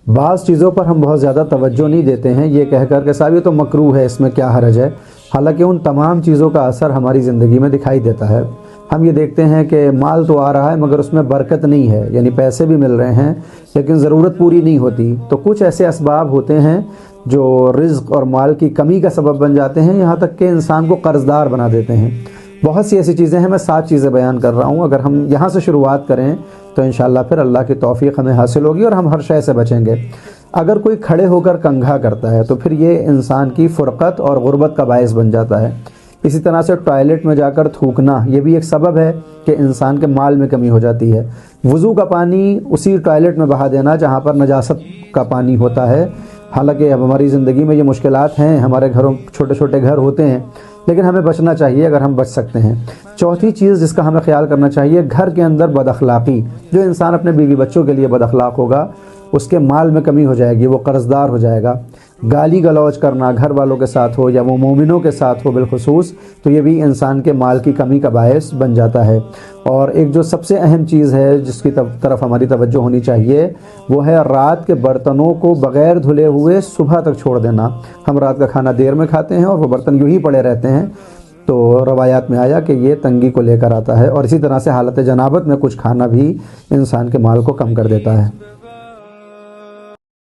بعض چیزوں پر ہم بہت زیادہ توجہ نہیں دیتے ہیں یہ کہہ کر کہ صاحب یہ تو مکروہ ہے، اس میں کیا حرج ہے، حالانکہ ان تمام چیزوں کا اثر ہماری زندگی میں دکھائی دیتا ہے۔ ہم یہ دیکھتے ہیں کہ مال تو آ رہا ہے مگر اس میں برکت نہیں ہے، یعنی پیسے بھی مل رہے ہیں لیکن ضرورت پوری نہیں ہوتی۔ تو کچھ ایسے اسباب ہوتے ہیں جو رزق اور مال کی کمی کا سبب بن جاتے ہیں، یہاں تک کہ انسان کو قرض دار بنا دیتے ہیں۔ بہت سی ایسی چیزیں ہیں، میں 7 چیزیں بیان کر رہا ہوں، اگر ہم یہاں سے شروعات کریں تو انشاءاللہ پھر اللہ کی توفیق ہمیں حاصل ہوگی اور ہم ہر شے سے بچیں گے۔ اگر کوئی کھڑے ہو کر کنگھا کرتا ہے تو پھر یہ انسان کی فرقت اور غربت کا باعث بن جاتا ہے۔ اسی طرح سے ٹوائلٹ میں جا کر تھوکنا یہ بھی ایک سبب ہے کہ انسان کے مال میں کمی ہو جاتی ہے۔ وضو کا پانی اسی ٹوائلٹ میں بہا دینا جہاں پر نجاست کا پانی ہوتا ہے، حالانکہ اب ہماری زندگی میں یہ مشکلات ہیں، ہمارے گھروں چھوٹے چھوٹے گھر ہوتے ہیں لیکن ہمیں بچنا چاہیے اگر ہم بچ سکتے ہیں۔ چوتھی چیز جس کا ہمیں خیال کرنا چاہیے، گھر کے اندر بد اخلاقی۔ جو انسان اپنے بیوی بچوں کے لیے بد اخلاق ہوگا اس کے مال میں کمی ہو جائے گی، وہ قرض دار ہو جائے گا۔ گالی گلوچ کرنا گھر والوں کے ساتھ ہو یا وہ مومنوں کے ساتھ ہو بالخصوص، تو یہ بھی انسان کے مال کی کمی کا باعث بن جاتا ہے۔ اور ایک جو سب سے اہم چیز ہے جس کی طرف ہماری توجہ ہونی چاہیے وہ ہے رات کے برتنوں کو بغیر دھلے ہوئے صبح تک چھوڑ دینا۔ ہم رات کا کھانا دیر میں کھاتے ہیں اور وہ برتن یوں ہی پڑے رہتے ہیں، تو روایات میں آیا کہ یہ تنگی کو لے کر آتا ہے، اور اسی طرح سے حالت جنابت میں کچھ کھانا بھی انسان کے مال کو کم کر دیتا ہے۔